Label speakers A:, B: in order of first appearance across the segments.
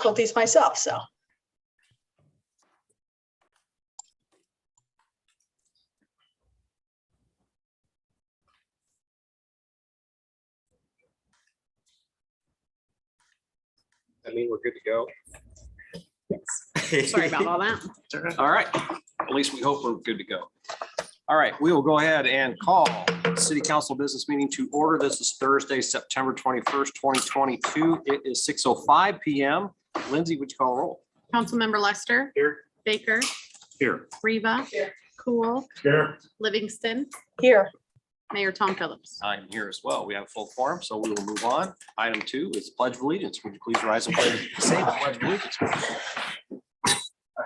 A: difficulties myself, so.
B: I mean, we're good to go.
C: Yes. Sorry about all that.
B: All right. At least we hope we're good to go. All right, we will go ahead and call City Council business meeting to order. This is Thursday, September 21st, 2022. It is 6:05 p.m. Lindsay, would you call roll?
C: Councilmember Lester.
B: Here.
C: Baker.
B: Here.
C: Reva.
A: Here.
C: Cool.
B: Here.
C: Livingston.
A: Here,
C: Mayor Tom Phillips.
B: I'm here as well. We have a full quorum, so we will move on. Item 2 is Pledge of Allegiance. Would you please rise and say the Pledge of Allegiance?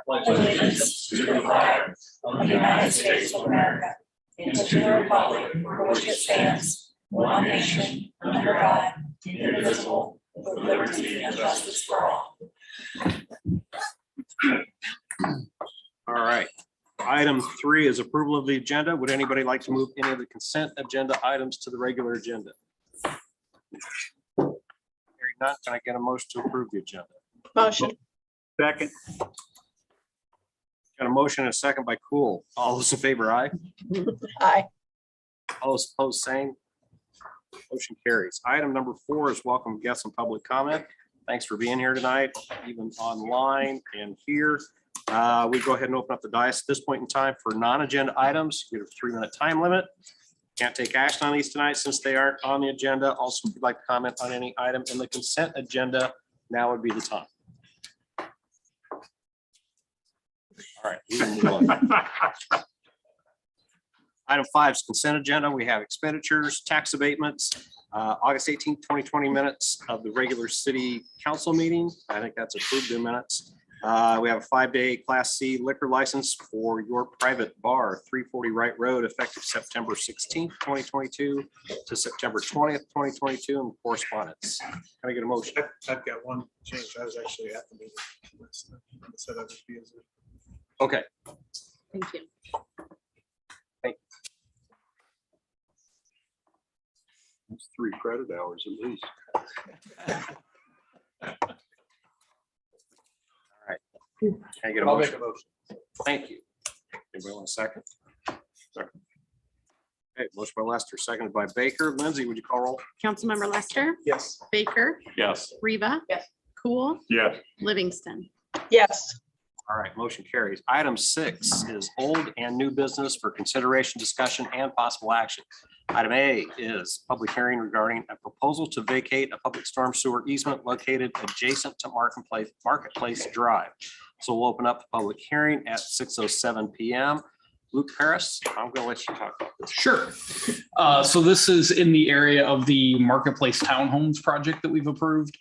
D: Allegiance to the flag of the United States of America and to the republic for which it stands, one nation, under God, indivisible, with liberty and justice for all.
B: All right. Item 3 is approval of the agenda. Would anybody like to move any of the consent agenda items to the regular agenda? Hearing none, can I get a motion to approve the agenda?
A: motion,
B: Second. Got a motion and a second by Cool. All those in favor, aye.
A: aye.
B: All those opposed, same. Motion carries. Item number 4 is welcome guests and public comment. Thanks for being here tonight, even online and here. We go ahead and open up the dais at this point in time for non-agenda items. You get a 3-minute time limit. Can't take action on these tonight since they aren't on the agenda. Also, if you'd like to comment on any item in the consent agenda, now would be the time. All right. We can move on. Item 5 is consent agenda. We have expenditures, tax abatements, August 18th, 2020 minutes of the regular city council meeting. I think that's approved in minutes. We have a 5-day Class C liquor license for your private bar, 340 Wright Road, effective September 16th, 2022 to September 20th, 2022, and correspondence. Can I get a motion?
E: I've got one change. I was actually at the meeting. Said I would be as
B: Okay.
C: Thank you.
F: It's 3 credit hours at least.
B: Can I get a
E: I'll make
B: motion?
E: a motion.
B: Thank you. Anybody want a second? Second. Okay, motion by Lester, seconded by Baker. Lindsay, would you call roll?
C: Councilmember Lester.
E: Yes.
C: Baker.
F: Yes.
C: Reva.
A: Yes.
C: Cool.
F: Yes.
C: Livingston.
A: Yes,
B: All right, motion carries. Item 6 is old and new business for consideration, discussion, and possible action. Item A is public hearing regarding a proposal to vacate a public storm sewer easement located adjacent to Marketplace Drive. So we'll open up the public hearing at 6:07 p.m. Luke Harris, I'm going to let you talk about this.
G: Sure. So this is in the area of the Marketplace Townhomes project that we've approved.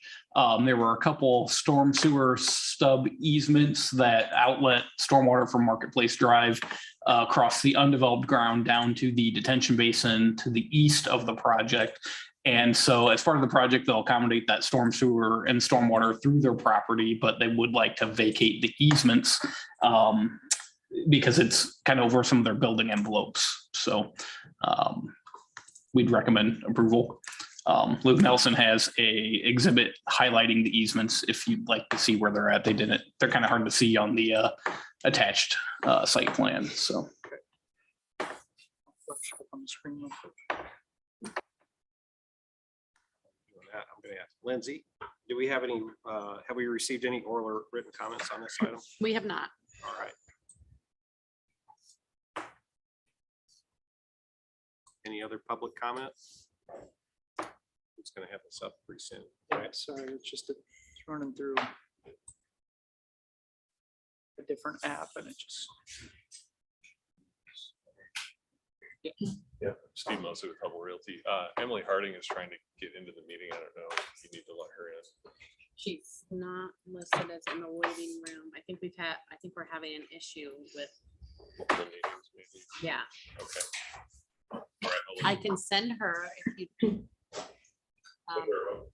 G: There were a couple storm sewer stub easements that outlet stormwater from Marketplace Drive across the undeveloped ground down to the detention basin to the east of the project. And so as part of the project, they'll accommodate that storm sewer and stormwater through their property, but they would like to vacate the easements because it's kind of over some of their building envelopes. So we'd recommend approval. Luke Nelson has a exhibit highlighting the easements if you'd like to see where they're at. They're kind of hard to see on the attached site plan. So.
E: On the screen real quick.
B: I'm going to ask Lindsay, do we have any, have we received any oral or written comments on this item?
C: We have not.
B: All right. Any other public comment? It's going to have this up pretty soon.
E: Right, sorry, it's just running through a different app and it just.
F: Yeah, Steve Mosley with Hubble Realty. Emily Harding is trying to get into the meeting. I don't know if you need to let her in.
C: She's not listed as in the waiting room. I think we're having an issue with,
F: The meetings, maybe.
C: yeah.
F: Okay. All right, I'll
C: I
F: leave.
C: can send her if you.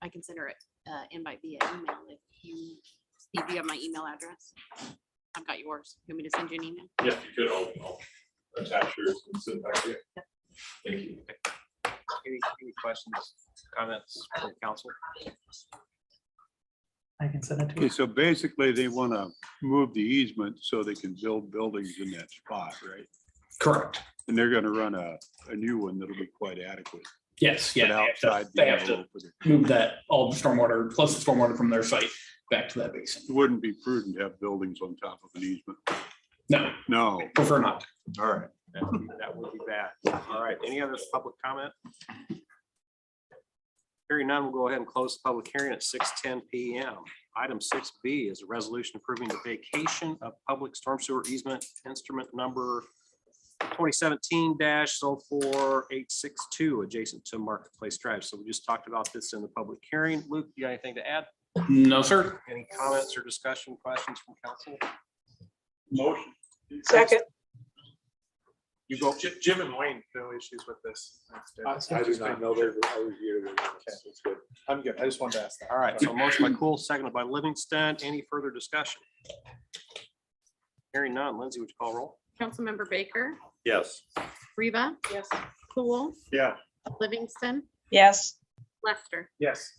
C: I can send her an invite via email if you, Steve, do you have my email address? I've got yours. You want me to send you an email?
F: Yeah, if you could, I'll attach yours and send it back to you. Thank you.
B: Any questions, comments from council?
H: I can send it to
I: Okay,
H: you.
I: so basically they want to move the easement so they can build buildings in that spot, right?
G: Correct.
I: And they're going to run a new one that'll be quite adequate.
G: Yes, yeah.
I: But outside the
G: They have to
I: envelope of it.
G: move that, all the stormwater, plus the stormwater from their site back to that basin.
I: It wouldn't be prudent to have buildings on top of an easement.
G: No,
I: No,
G: prefer not.
I: all right.
B: That would be bad. All right, any other public comment? Hearing none, we'll go ahead and close the public hearing at 6:10 PM. Item 6B is a resolution approving the vacation of public storm sewer easement instrument number 2017-04862 adjacent to Marketplace Drive. So we just talked about this in the public hearing. Luke, you got anything to add?
G: No, sir.
B: Any comments or discussion, questions from council?
E: Motion.
A: Second.
B: You go.
E: Jim and Wayne, no issues with this.
J: I do not know. I reviewed it. It's good.
E: I'm good. I just wanted to ask that.
B: All right, so motion by Cool, seconded by Livingston. Any further discussion? Hearing none. Lindsay, would you call roll?
C: Councilmember Baker,
J: Yes.
C: Reba. Yes. Cool,
E: Yeah.
C: Livingston,
A: Yes.
C: Lester.
E: Yes.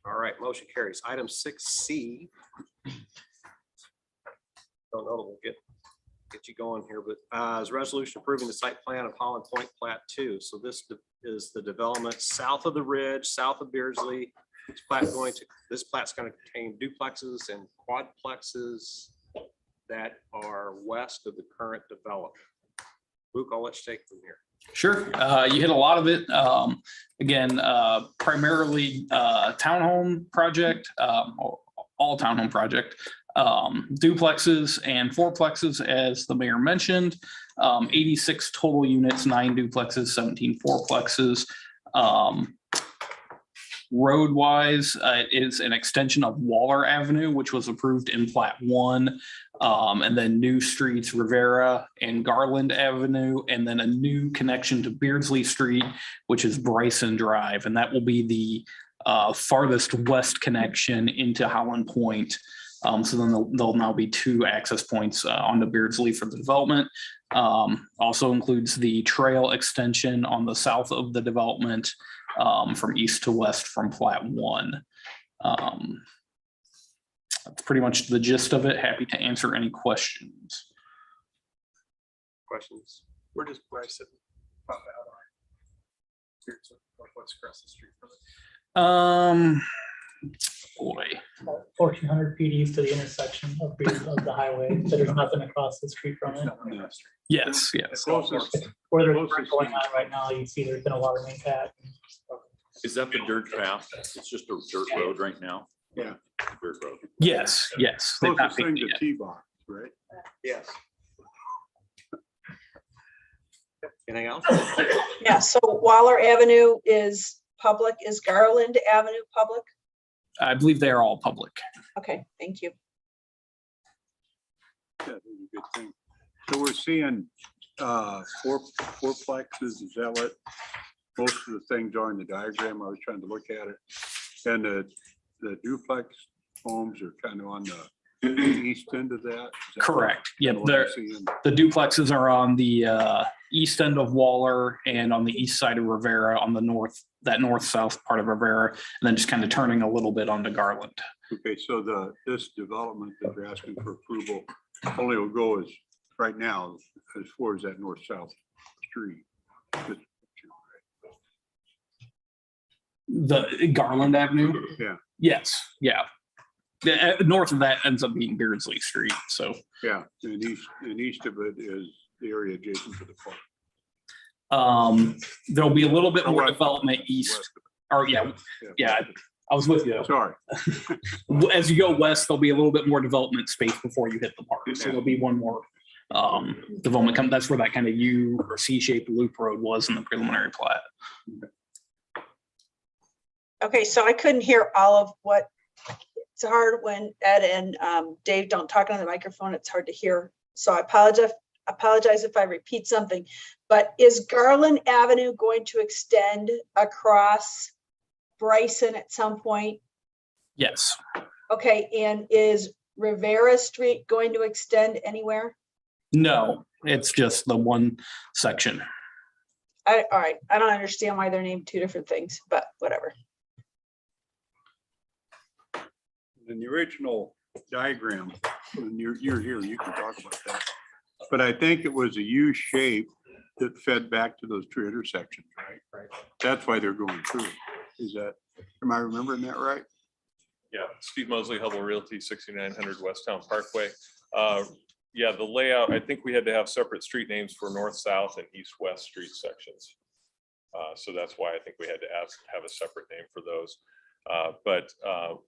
B: All right, motion carries. Item 6C. Don't know, we'll get you going here, but is a resolution approving the site plan of Holland Point Plat 2. So this is the development south of the ridge, south of Beardsley. This plat's going to contain duplexes and quadplexes that are west of the current development. Luke, I'll let you take it from here.
G: Sure. You hit a lot of it. Again, primarily townhome project, all townhome project, duplexes and fourplexes, as the mayor mentioned, 86 total units, 9 duplexes, 17 fourplexes. Road wise, it is an extension of Waller Avenue, which was approved in Plat 1. And then new streets, Rivera and Garland Avenue, and then a new connection to Beardsley Street, which is Bryson Drive. And that will be the farthest west connection into Holland Point. So then there'll now be 2 access points onto Beardsley for the development. Also includes the trail extension on the south of the development from east to west from Plat 1. That's pretty much the gist of it. Happy to answer any questions.
B: Questions?
E: Where does Bryson pop out on? Here's what's across the street from it.
G: Boy,
H: 1,400 feet east of the intersection of the highway, so there's nothing across the street from it.
G: yes,
I: The
G: yes.
I: closest,
H: Where there's
I: Closest
H: work going
I: is-
H: on right now, you see there's been a water main cut.
J: Is that the dirt path? It's just a dirt road right now?
I: Yeah.
J: Dirt road.
G: Yes, yes. They've not
I: closest thing
G: painted
I: to
G: yet.
I: T-box, right?
B: Yes. Anything else?
A: Yeah, so Waller Avenue is public. Is Garland Avenue public?
G: I believe they are all public.
A: Okay, thank you.
I: Yeah, that's a good thing. So we're seeing fourplexes, is that what most of the things are in the diagram? I was trying to look at it. And the duplex homes are kind of on the east end of that? Is that
G: Correct. Yep,
I: what I'm
G: they're,
I: seeing?
G: the duplexes are on the east end of Waller and on the east side of Rivera on the north, that north-south part of Rivera, and then just kind of turning a little bit onto Garland.
I: Okay, so this development that you're asking for approval only will go as, right now, as far as that north-south street.
G: The Garland Avenue?
I: Yeah.
G: Yes, yeah. The north of that ends up being Beardsley Street, so.
I: Yeah, and east of it is the area adjacent to the park.
G: There'll be a little bit
I: Or
G: more
I: west.
G: development east,
I: West
G: or yeah,
I: of it.
G: yeah, I was with you.
I: Sorry.
G: As you go west, there'll be a little bit more development space before you hit the park. So there'll be one more development come. That's where that kind of U or C-shaped loop road was in the preliminary plat.
A: Okay, so I couldn't hear all of what, it's hard when Ed and Dave don't talk on the microphone, it's hard to hear. So I apologize if I repeat something, but is Garland Avenue going to extend across Bryson at some point?
G: Yes.
A: Okay, and is Rivera Street going to extend anywhere?
G: No, it's just the one section.
A: All right, I don't understand why they're named 2 different things, but whatever.
I: in the original diagram, when you're here, you can talk about that. But I think it was a U shape that fed back to those two intersections, right?
B: Right.
I: That's why they're going through. Is that, am I remembering that right?
F: Yeah, Steve Mosley, Hubble Realty, 6900 Westtown Parkway. Yeah, the layout, I think we had to have separate street names for north, south and east, west street sections. So that's why I think we had to have a separate name for those. But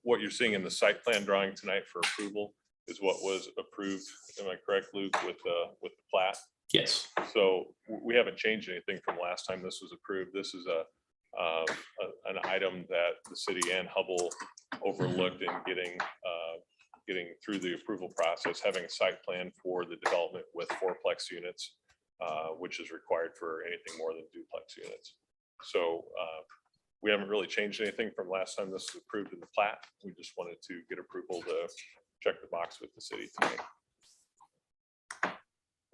F: what you're seeing in the site plan drawing tonight for approval is what was approved. Am I correct, Luke, with the plat?
G: Yes.
F: So we haven't changed anything from last time this was approved. This is an item that the city and Hubble overlooked in getting through the approval process, having a site plan for the development with fourplex units, which is required for anything more than duplex units. So we haven't really changed anything from last time this was approved in the plat. We just wanted to get approval to check the box with the city tonight.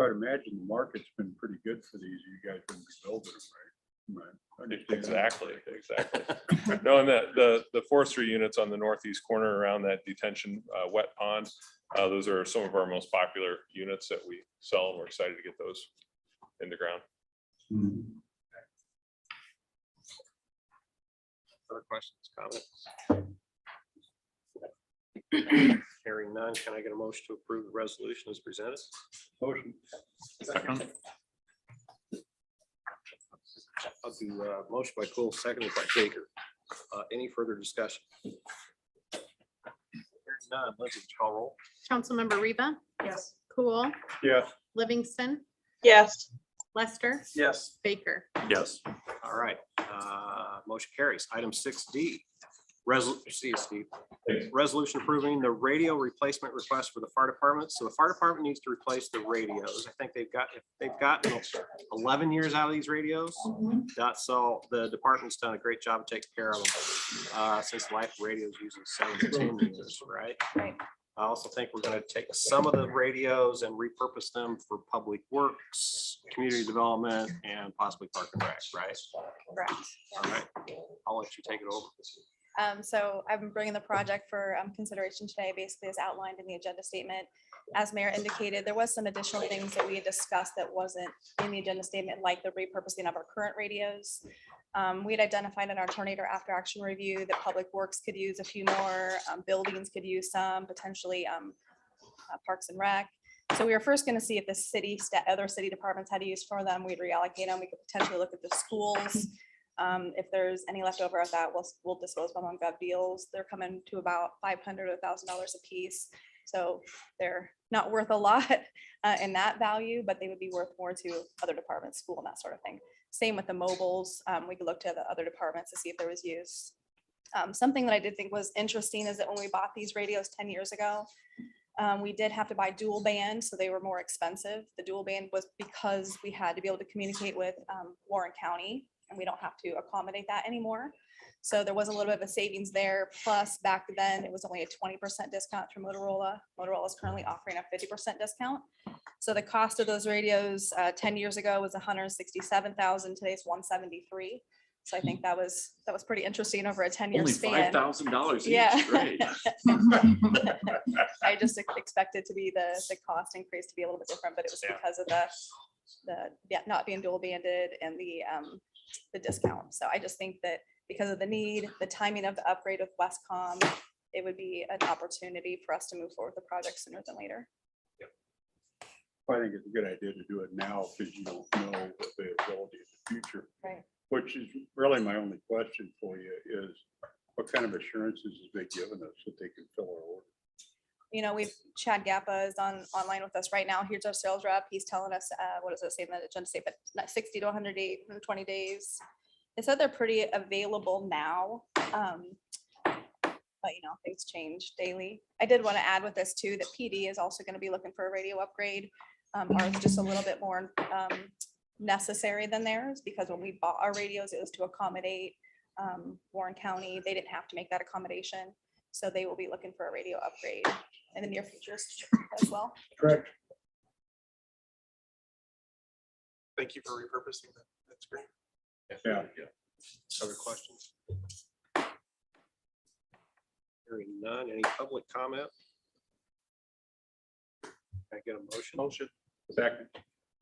I: I'd imagine the market's been pretty good for these. You guys been building them, right? Am I understanding that?
F: Exactly. No, and the forestry units on the northeast corner around that detention wet pond, those are some of our most popular units that we sell, and we're excited to get those in the ground.
B: Other questions, comments? Hearing none, can I get a motion to approve the resolution as presented?
I: Motion.
B: I'll do motion by Cool, seconded by Baker. Any further discussion? Hearing none, Lindsay, would you call roll?
C: Councilmember Reba,
A: Yes.
C: Cool,
I: Yes.
C: Livingston,
A: Yes.
C: Lester,
E: Yes.
C: Baker.
J: Yes.
B: All right, motion carries. Item 6D. See you, Steve. Resolution approving the radio replacement request for the fire department. So the fire department needs to replace the radios. I think they've gotten 11 years out of these radios. That's all. The department's done a great job of taking care of them since the life of radios using 7 to 10 years, right?
D: Right.
B: I also think we're going to take some of the radios and repurpose them for public works, community development, and possibly park and rec, right?
K: Correct.
B: All right, I'll let you take it over.
K: So I'm bringing the project for consideration today, basically as outlined in the agenda statement. As Mayor indicated, there was some additional things that we had discussed that wasn't in the agenda statement, like the repurposing of our current radios. We had identified in our tornado after action review that Public Works could use a few more, buildings could use some, potentially Parks and Rec. So we were first going to see if the other city departments had use for them. We'd reallocate them. We could potentially look at the schools. If there's any left over of that, we'll dispose them on gov deals. They're coming to about $500 to $1,000 a piece. So they're not worth a lot in that value, but they would be worth more to other departments, school and that sort of thing. Same with the mobiles. We could look to the other departments to see if there was use. Something that I did think was interesting is that when we bought these radios 10 years ago, we did have to buy dual band, so they were more expensive. The dual band was because we had to be able to communicate with Warren County, and we don't have to accommodate that anymore. So there was a little bit of a savings there. Plus back then it was only a 20% discount through Motorola. Motorola is currently offering a 50% discount. So the cost of those radios 10 years ago was $167,000. Today's $173,000. So I think that was pretty interesting over a 10-year
J: Only
K: span.
J: $5,000 each.
K: Yeah.
J: Great.
K: I just expected to be the cost increase to be a little bit different, but it was because of the not being dual banded and the discount. So I just think that because of the need, the timing of the upgrade with Westcom, it would be an opportunity for us to move forward with the project sooner than later.
I: I think it's a good idea to do it now because you don't know the availability in the future.
K: Right.
I: Which is really my only question for you is what kind of assurances has they given us that they can fill our order?
K: You know, Chad Gappa is online with us right now. Here's our sales rep. He's telling us, what does it say in the agenda statement? 60 to 120 days. They said they're pretty available now. But you know, things change daily. I did want to add with this too, that PD is also going to be looking for a radio upgrade. Ours is just a little bit more necessary than theirs, because when we bought our radios, it was to accommodate Warren County. They didn't have to make that accommodation. So they will be looking for a radio upgrade in the near future as well.
E: Correct. Thank you for repurposing that. That's great.
I: Yeah.
B: Other questions? Hearing none. Any public comment? Can I get a motion?
E: Motion.
B: Second.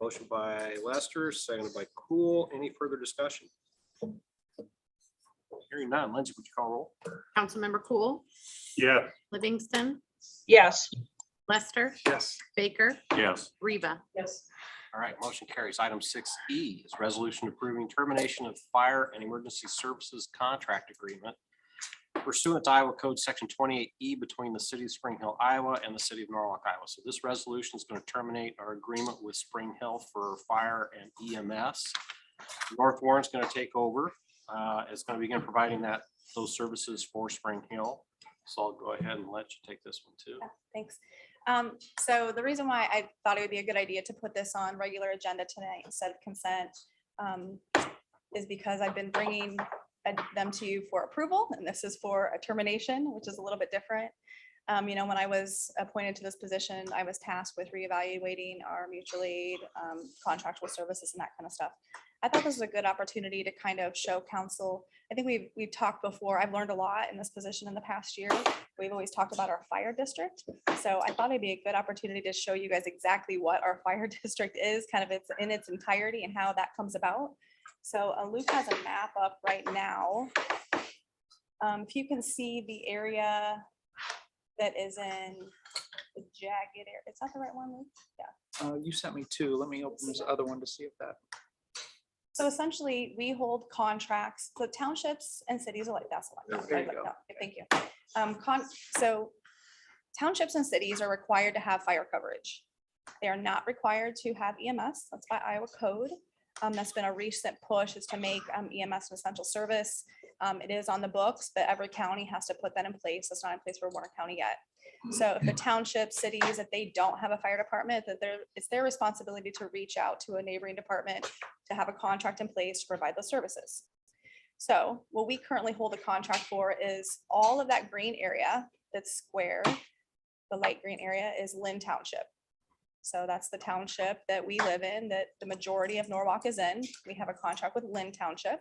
B: Motion by Lester, seconded by Cool. Any further discussion? Hearing none. Lindsay, would you call roll?
C: Councilmember Cool,
I: Yeah.
C: Livingston,
A: Yes.
C: Lester,
E: Yes.
C: Baker,
J: Yes.
C: Reva.
A: Yes.
B: All right, motion carries. Item 6E is resolution approving termination of fire and emergency services contract agreement pursuant to Iowa Code Section 28E between the city of Spring Hill, Iowa and the city of Norwalk, Iowa. So this resolution is going to terminate our agreement with Spring Hill for fire and EMS. North Warren's going to take over. It's going to begin providing those services for Spring Hill. So I'll go ahead and let you take this one too.
K: Yeah, thanks. So the reason why I thought it would be a good idea to put this on regular agenda tonight instead of consent is because I've been bringing them to you for approval, and this is for a termination, which is a little bit different. When I was appointed to this position, I was tasked with reevaluating our mutual aid, contractual services and that kind of stuff. I thought this was a good opportunity to kind of show council. I think we've talked before. I've learned a lot in this position in the past year. We've always talked about our fire district. So I thought it'd be a good opportunity to show you guys exactly what our fire district is, kind of in its entirety and how that comes about. So Luke has a map up right now. If you can see the area that is in the jagged area. Is that the right one, Luke? Yeah.
E: You sent me two. Let me open this other one to see if that.
K: So essentially, we hold contracts, the townships and cities are like, that's the one.
E: There you go.
K: No, thank you. So townships and cities are required to have fire coverage. They are not required to have EMS. That's by Iowa code. That's been a recent push, is to make EMS an essential service. It is on the books, but every county has to put that in place. It's not in place for Warner County yet. So if the township, cities, if they don't have a fire department, it's their responsibility to reach out to a neighboring department to have a contract in place to provide those services. So what we currently hold a contract for is all of that green area that's square. The light green area is Lynn Township. So that's the township that we live in, that the majority of Norwalk is in. We have a contract with Lynn Township.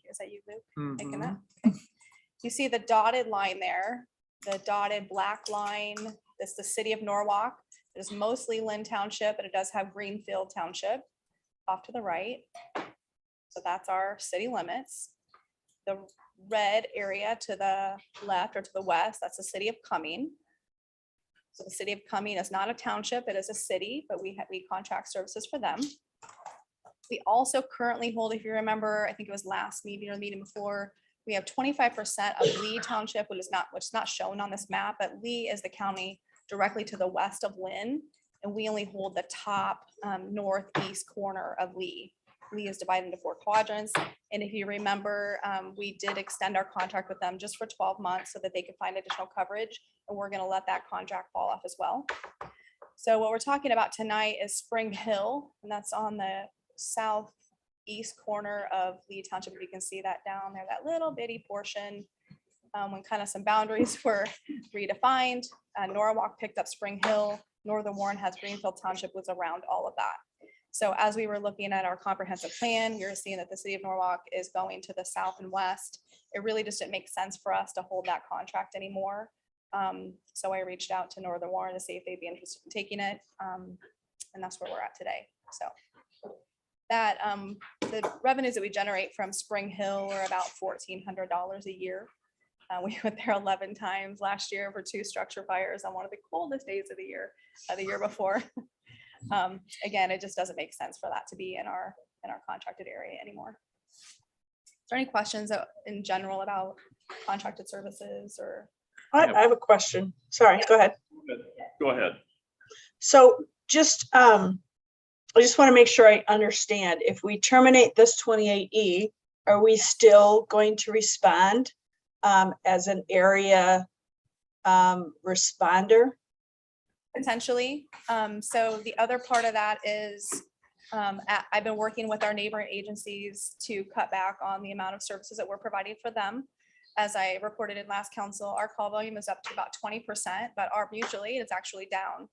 K: Is that you, Luke, making that? Okay. You see the dotted line there, the dotted black line, that's the city of Norwalk. It is mostly Lynn Township, but it does have Greenfield Township off to the right. So that's our city limits. The red area to the left or to the west, that's the city of Cumming. So the city of Cumming is not a township, it is a city, but we contract services for them. We also currently hold, if you remember, I think it was last meeting or the meeting before, we have 25% of Lee Township, which is not shown on this map, but Lee is the county directly to the west of Lynn. And we only hold the top northeast corner of Lee. Lee is divided into 4 quadrants. And if you remember, we did extend our contract with them just for 12 months so that they could find additional coverage. And we're going to let that contract fall off as well. So what we're talking about tonight is Spring Hill, and that's on the southeast corner of Lee Township. You can see that down there, that little bitty portion. When kind of some boundaries were redefined, Norwalk picked up Spring Hill. Northern Warren has Greenfield Township, was around all of that. So as we were looking at our comprehensive plan, you're seeing that the city of Norwalk is going to the south and west. It really just didn't make sense for us to hold that contract anymore. So I reached out to Northern Warren to see if they'd be interested in taking it. And that's where we're at today. So that the revenues that we generate from Spring Hill are about $1,400 a year. We went there 11 times last year for 2 structure fires on one of the coldest days of the year before. Again, it just doesn't make sense for that to be in our contracted area anymore. Is there any questions in general about contracted services or?
A: I have a question. Sorry, go ahead.
J: Go ahead.
A: So just, I just want to make sure I understand. If we terminate this 28E, are we still going to respond as an area responder?
K: Potentially. So the other part of that is I've been working with our neighboring agencies to cut back on the amount of services that we're providing for them. As I reported in last council, our call volume is up to about 20%, but our mutual aid is actually down.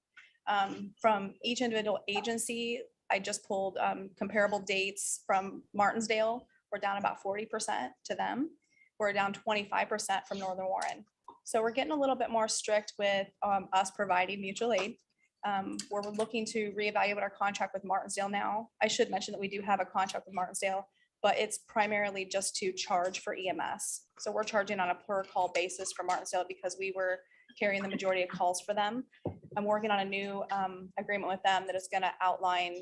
K: From each individual agency, I just pulled comparable dates from Martinsdale. We're down about 40% to them. We're down 25% from Northern Warren. So we're getting a little bit more strict with us providing mutual aid. We're looking to reevaluate our contract with Martinsdale now. I should mention that we do have a contract with Martinsdale, but it's primarily just to charge for EMS. So we're charging on a per call basis for Martinsdale because we were carrying the majority of calls for them. I'm working on a new agreement with them that is going to outline,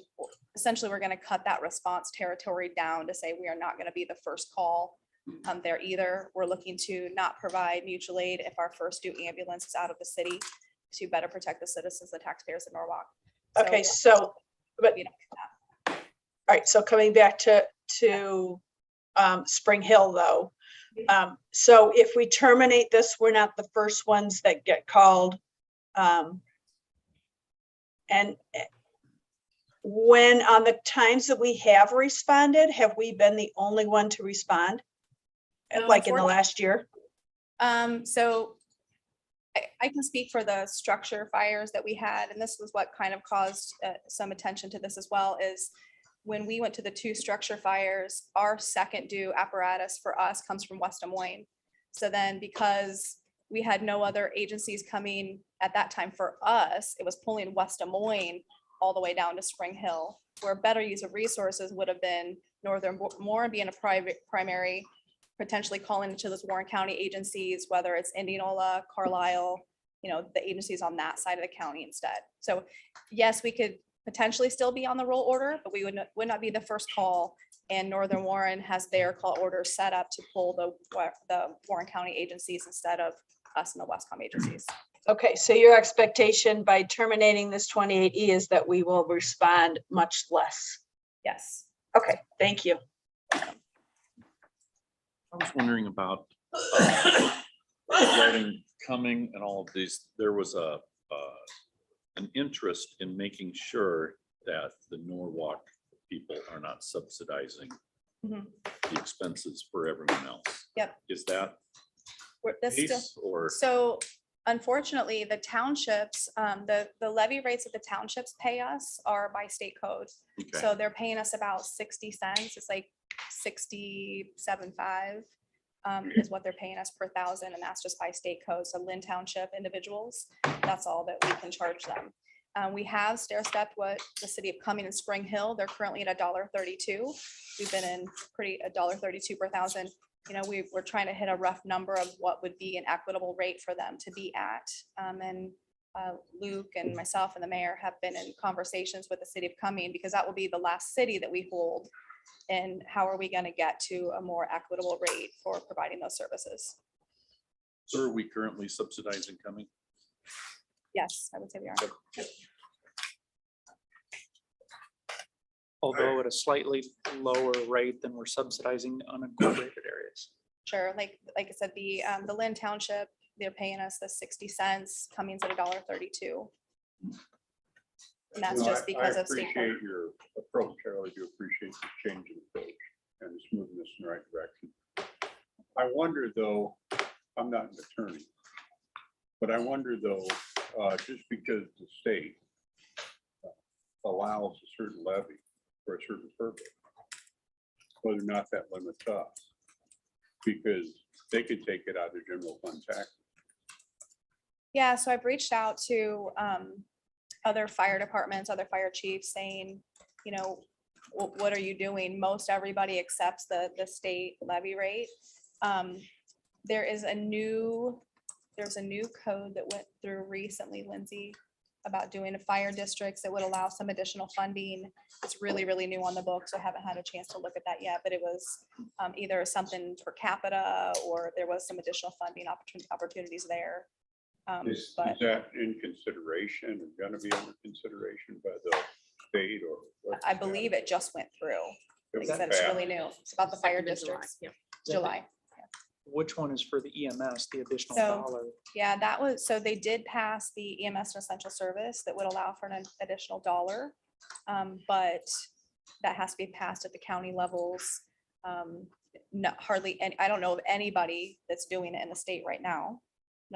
K: essentially, we're going to cut that response territory down to say we are not going to be the first call there either. We're looking to not provide mutual aid if our first due ambulance is out of the city to better protect the citizens, the taxpayers in Norwalk.
A: Okay, so, but,
K: You know,
A: all right, so coming back to Spring Hill though. So if we terminate this, we're not the first ones that get called. And when on the times that we have responded, have we been the only one to respond?
K: No,
A: Like in the last year?
K: So I can speak for the structure fires that we had, and this was what kind of caused some attention to this as well, is when we went to the 2 structure fires, our second due apparatus for us comes from West Des Moines. So then because we had no other agencies coming at that time for us, it was pulling West Des Moines all the way down to Spring Hill, where better use of resources would have been Northern Warren being a primary, potentially calling into those Warren County agencies, whether it's Indianola, Carlisle, the agencies on that side of the county instead. So yes, we could potentially still be on the roll order, but we would not be the first call. And Northern Warren has their call order set up to pull the Warren County agencies instead of us and the Westcom agencies.
A: Okay, so your expectation by terminating this 28E is that we will respond much less.
K: Yes.
A: Okay, thank you.
J: I was wondering about regarding Cumming and all of these, there was an interest in making sure that the Norwalk people are not subsidizing
K: Mhm.
J: the expenses for everyone else.
K: Yep.
J: Is that
K: That's still,
J: case or?
K: so unfortunately, the townships, the levy rates that the townships pay us are by state code.
J: Okay.
K: So they're paying us about 60 cents. It's like 67.5 is what they're paying us per thousand. And that's just by state code. So Lynn Township individuals, that's all that we can charge them. We have stair-stepped what the city of Cumming and Spring Hill, they're currently at $1.32. We've been in $1.32 per thousand. We're trying to hit a rough number of what would be an equitable rate for them to be at. And Luke and myself and the mayor have been in conversations with the city of Cumming because that will be the last city that we hold. And how are we going to get to a more equitable rate for providing those services?
J: So are we currently subsidizing Cumming?
K: Yes, I would say we are.
H: Although at a slightly lower rate than we're subsidizing unincorporated areas.
K: Sure, like I said, the Lynn Township, they're paying us the 60 cents, Cummings at $1.32. And that's just because of state code.
I: I appreciate your approach. I really do appreciate the change in approach and it's moving us in the right direction. I wonder though, I'm not an attorney, but I wonder though, just because the state allows a certain levy for a certain purpose, whether or not that limits us, because they could take it out of general fund tax.
K: Yeah, so I've reached out to other fire departments, other fire chiefs saying, what are you doing? Most everybody accepts the state levy rate. There's a new code that went through recently, Lindsay, about doing fire districts that would allow some additional funding. It's really, really new on the book, so I haven't had a chance to look at that yet, but it was either something per capita or there was some additional funding opportunities there.
I: Is
K: But
I: that in consideration or going to be under consideration by the state or? what's
K: I
I: the
K: believe
I: status?
K: it just went through. Like I
I: was
K: said, it's
I: passed.
K: really new. It's about the fire
C: Second of July,
K: districts,
C: yep.
K: July.
H: Which one is for the EMS, the additional
K: So-
H: dollar?
K: Yeah, so they did pass the EMS and essential service that would allow for an additional $1. But that has to be passed at the county levels. Not hardly any, I don't know of anybody that's doing it in the state right now.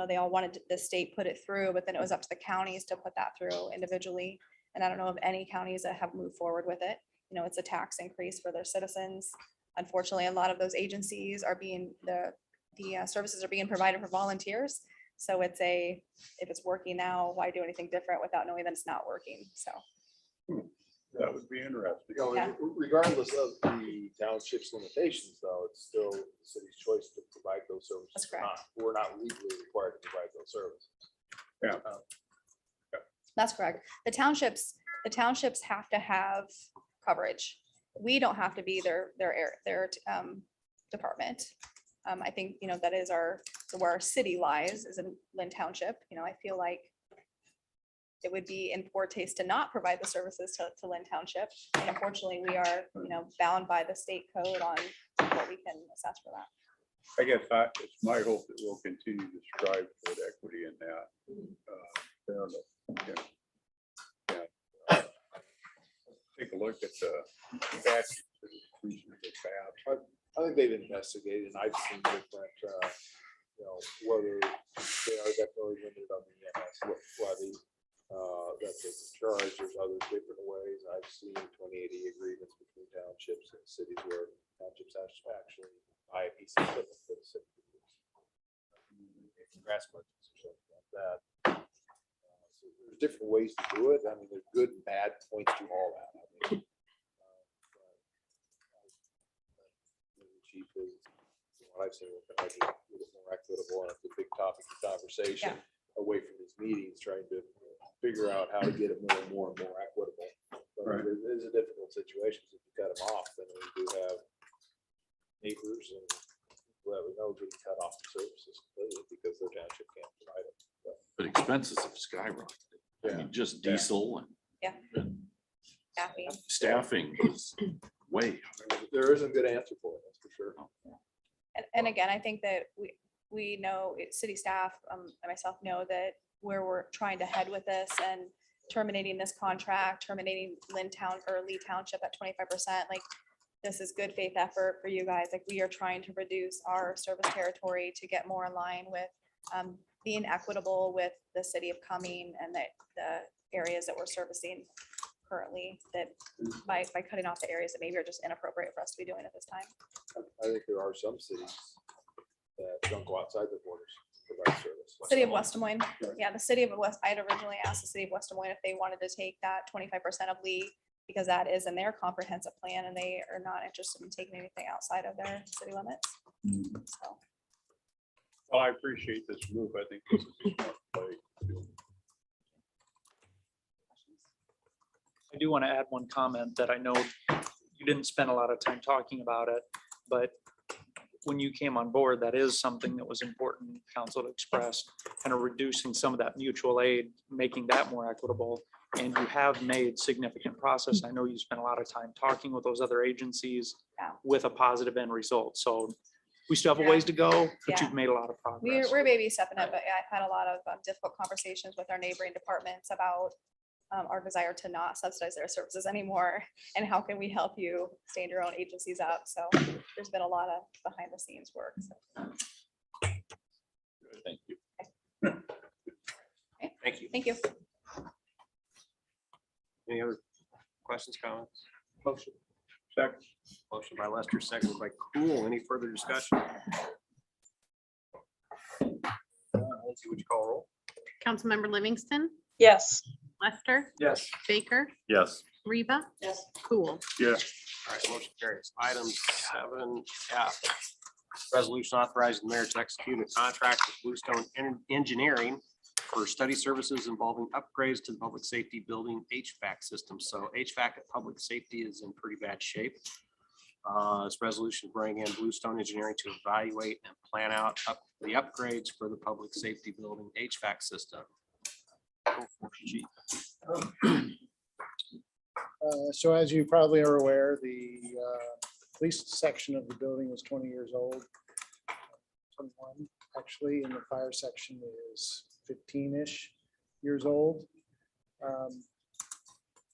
K: They all wanted the state put it through, but then it was up to the counties to put that through individually. And I don't know of any counties that have moved forward with it. It's a tax increase for their citizens. Unfortunately, a lot of those agencies are being, the services are being provided for volunteers. So it's if it's working now, why do anything different without knowing that it's not working? So.
I: That would be interesting.
K: Yeah.
L: Regardless of the township's limitations, though, it's still the city's choice to provide those services.
K: That's
L: or not. We're not legally required to provide those services.
I: Yeah.
K: That's correct. The townships have to have coverage. We don't have to be their department. I think, that is where our city lies, is in Lynn Township. I feel like it would be in poor taste to not provide the services to Lynn Township. And unfortunately, we are, bound by the state code on what we can assess for that.
I: I guess it's my hope that we'll continue to strive for equity in that. Fairness. Yeah. Take a look at the statutes.
L: I think they've investigated, and I've seen different, whether they are definitely limited on the EMS levy that they can charge. There's other different ways. I've seen 2080 agreements between townships and cities where townships actually buy a piece of equipment for the city. Grass merchants or something like that. So there's different ways to do it. I mean, there's good and bad points to all that. I mean, the chief is, what I've seen, with a little more equitable, and it's a big topic of conversation away from these meetings, trying to figure out how to get it more and more equitable. But it is a difficult situation if you cut them off, and we do have neighbors and people that we know getting cut off the services completely because their township can't provide it.
J: But expenses have skyrocketed. I mean, just diesel and staffing is way.
L: There isn't a good answer for it, that's for sure.
K: And again, I think that we know, city staff and myself know that where we're trying to head with this and terminating this contract, terminating Lee Township at 25%, like, this is good faith effort for you guys. Like, we are trying to reduce our service territory to get more in line with being equitable with the city of Cumming and the areas that we're servicing currently, that by cutting off the areas that maybe are just inappropriate for us to be doing at this time.
L: I think there are some cities that don't go outside their borders to provide service.
K: City of West Des Moines. Yeah, the city of West, I had originally asked the city of West Des Moines if they wanted to take that 25% of Lee, because that is in their comprehensive plan and they are not interested in taking anything outside of their city limits. So.
I: Well, I appreciate this move. I think this is a smart play to do.
E: I do want to add one comment that I know you didn't spend a lot of time talking about it, but when you came on board, that is something that was important, council to express, kind of reducing some of that mutual aid, making that more equitable. And you have made significant process. I know you spent a lot of time talking with those other agencies with a positive end result. So we still have a ways to go, but you've made a lot of progress.
K: We're baby stepping it, but I've had a lot of difficult conversations with our neighboring departments about our desire to not subsidize their services anymore, and how can we help you stand your own agencies up. So there's been a lot of behind the scenes work. So.
J: Thank you.
K: Okay.
B: Thank you.
K: Thank you.
B: Any other questions, comments?
I: Motion. Second.
B: Motion by Lester, second by Cool. Any further discussion? Lindsay, would you call roll?
C: Councilmember Livingston,
A: Yes.
C: Lester,
I: Yes.
C: Baker,
J: Yes.
C: Reba. Yes. Cool.
I: Yes.
B: All right, motion carries. Item 7F. Resolution authorizing the mayor to execute a contract with Bluestone Engineering for study services involving upgrades to the public safety building HVAC system. So HVAC at public safety is in pretty bad shape. This resolution bring in Bluestone Engineering to evaluate and plan out the upgrades for the public safety building HVAC system.
M: So as you probably are aware, the police section of the building is 20 years old. 21 actually, and the fire section is 15-ish years old.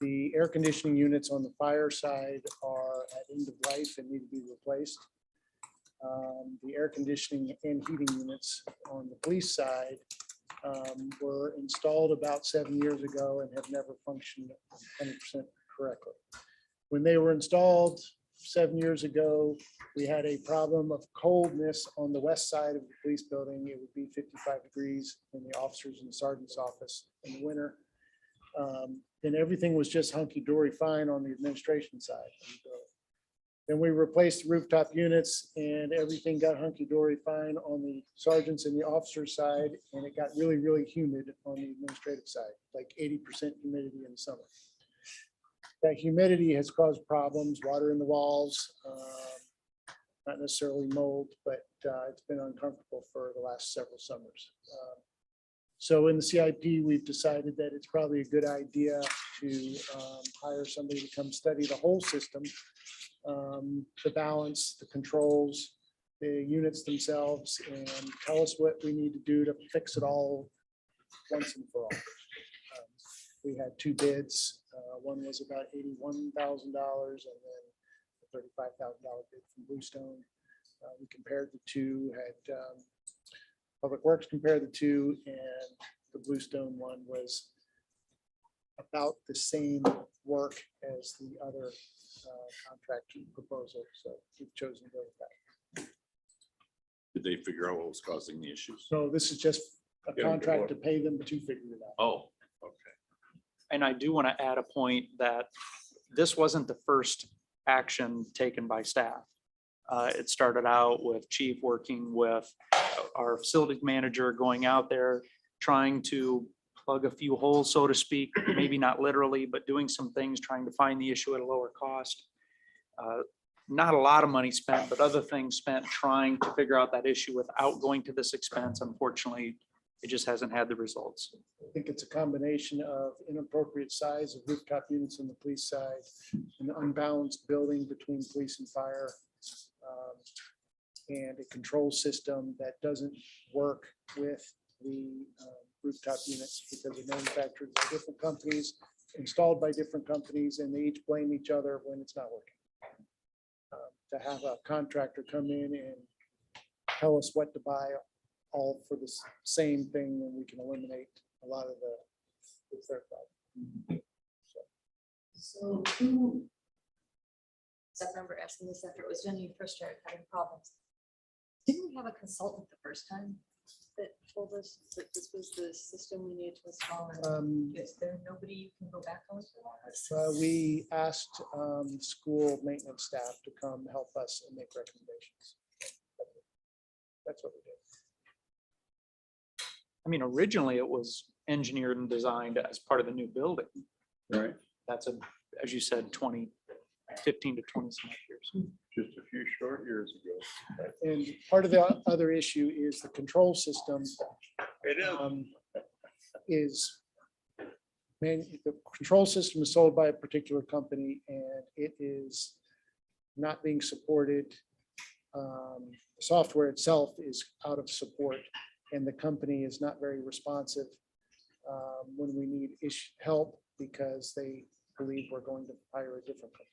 M: The air conditioning units on the fire side are at end of life and need to be replaced. The air conditioning and heating units on the police side were installed about 7 years ago and have never functioned 100% correctly. When they were installed 7 years ago, we had a problem of coldness on the west side of the police building. It would be 55 degrees in the officers and sergeant's office in the winter. And everything was just hunky-dory fine on the administration side. Then we replaced the rooftop units and everything got hunky-dory fine on the sergeants and the officers side. And it got really, really humid on the administrative side, like 80% humidity in the summer. That humidity has caused problems, water in the walls, not necessarily mold, but it's been uncomfortable for the last several summers. So in the CIP, we've decided that it's probably a good idea to hire somebody to come study the whole system, the balance, the controls, the units themselves, and tell us what we need to do to fix it all once and for all. We had 2 bids. One was about $81,000 and then a $35,000 bid from Bluestone. We compared the two, had Public Works compared the two, and the Bluestone one was about the same work as the other contract proposal. So we've chosen to go with that.
J: Did they figure out what was causing the issues?
M: So this is just a contract to pay them to figure it out.
J: Oh, okay.
E: And I do want to add a point that this wasn't the first action taken by staff. It started out with Chief working with our facility manager, going out there, trying to plug a few holes, so to speak, maybe not literally, but doing some things, trying to find the issue at a lower cost. Not a lot of money spent, but other things spent trying to figure out that issue without going to this expense. Unfortunately, it just hasn't had the results.
M: I think it's a combination of inappropriate size of rooftop units on the police side, an unbalanced building between police and fire, and a control system that doesn't work with the rooftop units because they're manufactured by different companies, installed by different companies, and they each blame each other when it's not working. To have a contractor come in and tell us what to buy all for the same thing, then we can eliminate a lot of the third problem.
D: So who, I remember asking this after it was done, you first started having problems. Didn't we have a consultant the first time that told us that this was the system we needed to install? Is there nobody you can go back on?
M: We asked school maintenance staff to come help us and make recommendations. That's what we did.
E: I mean, originally it was engineered and designed as part of the new building.
I: Right.
E: That's as you said, 15 to 20 some years.
I: Just a few short years ago.
M: And part of the other issue is the control system.
I: It
M: is the control system is sold by a particular company and it is not being supported. The software itself is out of support and the company is not very responsive when we need help because they believe we're going to hire a different company.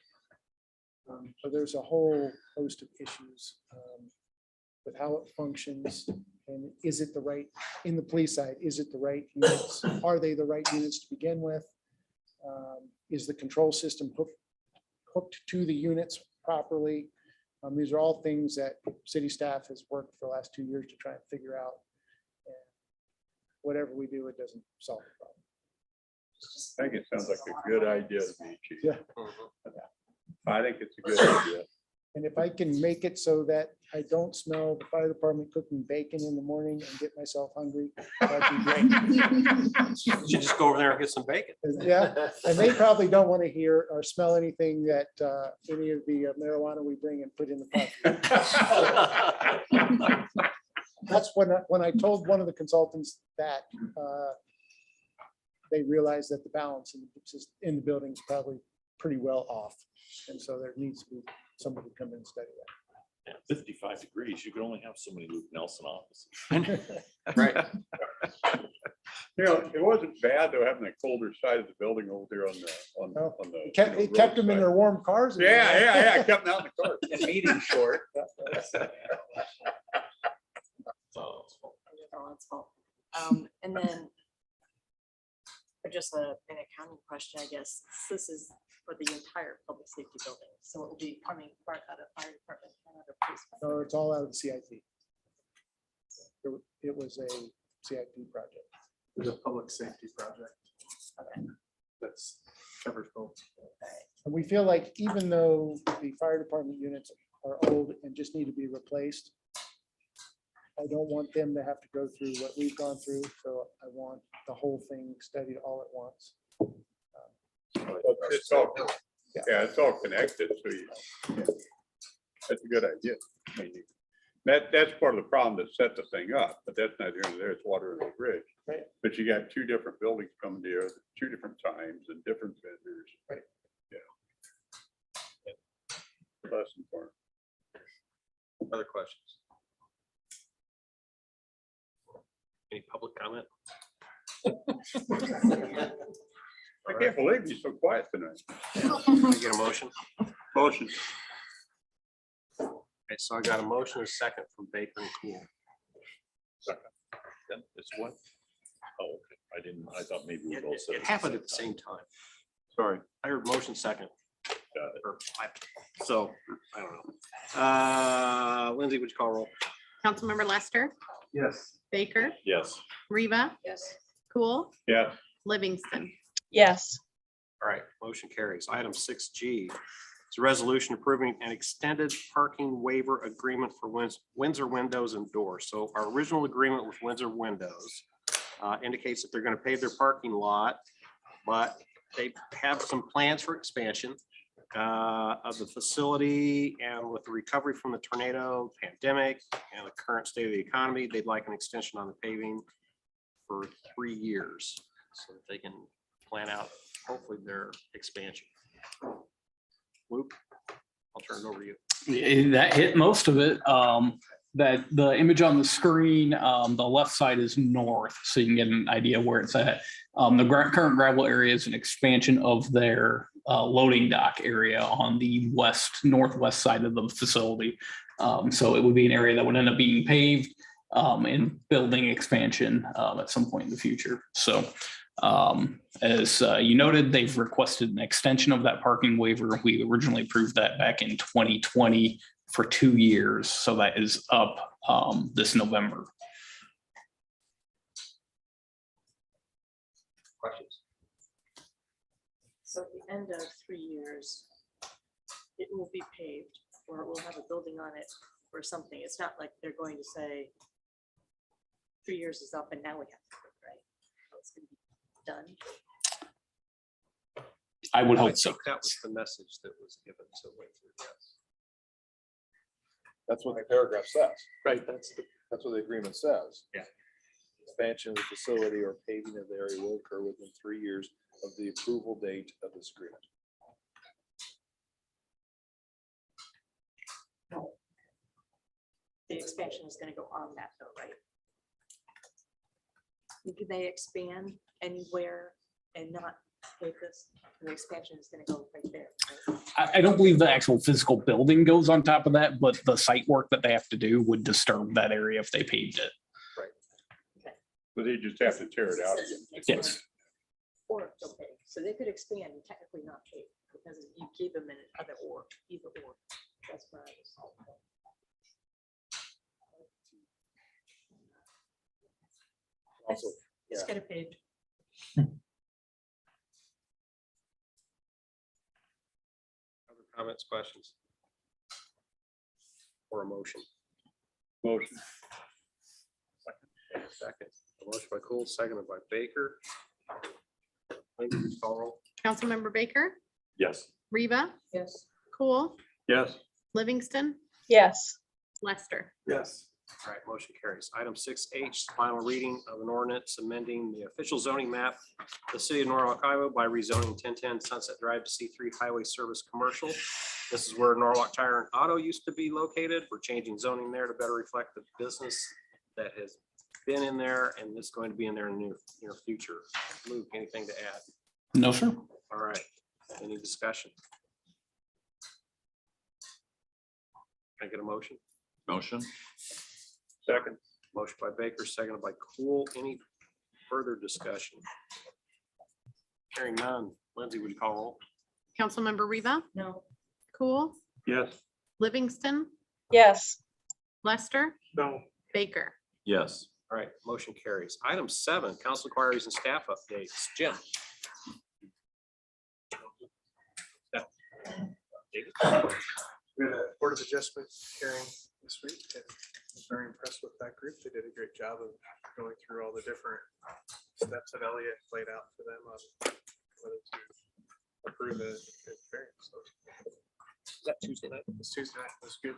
M: So there's a whole host of issues with how it functions and is it the right, in the police side, is it the right units? Are they the right units to begin with? Is the control system hooked to the units properly? These are all things that city staff has worked for the last 2 years to try and figure out. And whatever we do, it doesn't solve the problem.
I: I think it sounds like a good idea to me, Chief.
M: Yeah.
I: I think it's a good idea.
M: And if I can make it so that I don't smell the fire department cooking bacon in the morning and get myself hungry, that'd be great.
B: You should just go over there and get some bacon.
M: Yeah, and they probably don't want to hear or smell anything that any of the marijuana we bring and put in the property. That's when I told one of the consultants that they realized that the balance in the building is probably pretty well off. And so there needs to be somebody to come in and study that.
J: At 55 degrees, you could only have so many Luke Nelson offices.
B: Right.
I: You know, it wasn't bad though, having the colder side of the building over there on the.
M: It kept them in their warm cars.
I: Yeah, kept them out in the car.
L: And meeting short.
C: And then
N: Just an accounting question, I guess. This is for the entire public safety building, so it will be coming part out of fire department and out of police.
M: So it's all out of the CIP. It was a CIP project.
B: It was a public safety project. That's covers both.
M: And we feel like even though the fire department units are old and just need to be replaced, I don't want them to have to go through what we've gone through, so I want the whole thing studied all at once.
I: It's all, yeah, it's all connected, so you, that's a good idea. I mean, that's part of the problem that set the thing up, but that's not here and there, it's water under the bridge.
M: Right.
I: But you got two different buildings coming together, at two different times and different vendors.
M: Right.
I: Yeah. Lesson for
B: Other questions? Any public comment?
I: I can't believe you're so quiet tonight.
B: Can I get a motion?
I: Motion.
B: Okay, so I got a motion, a second from Baker and Cool.
J: Then it's what? Oh, okay. I thought maybe we
B: It
J: both said.
B: it happened at the same time.
I: Sorry.
B: I heard motion second.
J: Got it.
B: So, I don't know. Lindsay, would you call roll?
C: Councilmember Lester,
B: Yes.
C: Baker,
J: Yes.
C: Reba,
N: Yes.
C: Cool,
I: Yeah.
C: Livingston.
A: Yes.
B: All right, motion carries. Item 6G. It's a resolution approving an extended parking waiver agreement for Windsor Windows and Doors. So our original agreement with Windsor Windows indicates that they're going to pave their parking lot, but they have some plans for expansion of the facility, and with the recovery from the tornado pandemic and the current state of the economy, they'd like an extension on the paving for 3 years so that they can plan out hopefully their expansion. Luke, I'll turn it over to you.
G: That hit most of it. That the image on the screen, the left side is north, so you can get an idea where it's at. The current gravel area is an expansion of their loading dock area on the northwest side of the facility. So it would be an area that would end up being paved and building expansion at some point in the future. So as you noted, they've requested an extension of that parking waiver. We originally approved that back in 2020 for 2 years. So that is up this November.
B: Questions?
N: So at the end of 3 years, it will be paved, or it will have a building on it or something. It's not like they're going to say 3 years is up and now we have to, do it, right? It's going to be done.
G: I would
B: I
G: hope so.
B: think that was the message that was given to Windsor, yes.
L: That's what the paragraph says.
B: Right, that's
L: That's what the agreement says.
B: Yeah.
L: Expansion of the facility or paving of the area will occur within 3 years of the approval date of this agreement.
N: The expansion is going to go on that though, right? Can they expand anywhere and not pave this? The expansion is going to go right there. Right?
G: I don't believe the actual physical building goes on top of that, but the site work that they have to do would disturb that area if they paved it.
I: But they just have to tear it out again.
G: Yes.
N: Or, okay, so they could expand and technically not pave because you keep them in other or, either or. That's what I was.
L: Also,
N: Just get it paved.
B: Other comments, questions? Or a motion?
I: Motion.
B: Second. A motion by Cool, seconded by Baker. Lindsay, would you call roll?
C: Councilmember Baker,
J: Yes.
C: Reba,
N: Yes.
C: Cool,
I: Yes.
C: Livingston,
A: Yes.
C: Lester.
B: Yes. All right, motion carries. Item 6H, final reading of an ordinance amending the official zoning map of the city of Norwalk, Iowa by rezoning 1010 Sunset Drive to C3 Highway Service Commercial. This is where Norwalk Tire and Auto used to be located. We're changing zoning there to better reflect the business that has been in there and is going to be in there in the near future. Luke, anything to add?
G: No, sir.
B: All right, any discussion? Can I get a motion?
J: Motion?
I: Second.
B: Motion by Baker, seconded by Cool. Any further discussion? Hearing none. Lindsay, would you call roll?
C: Councilmember Riva,
N: No.
C: Cool,
I: Yes.
C: Livingston,
A: Yes.
C: Lester,
I: No.
C: Baker.
J: Yes.
B: All right, motion carries. Item 7, council inquiries and staff updates. Jim.
L: We had a Board of Adjustment hearing this week, and I was very impressed with that group. They did a great job of going through all the different steps that Elliot laid out for them on whether to approve a variance. So
B: Is that Tuesday night?
L: this Tuesday night was good.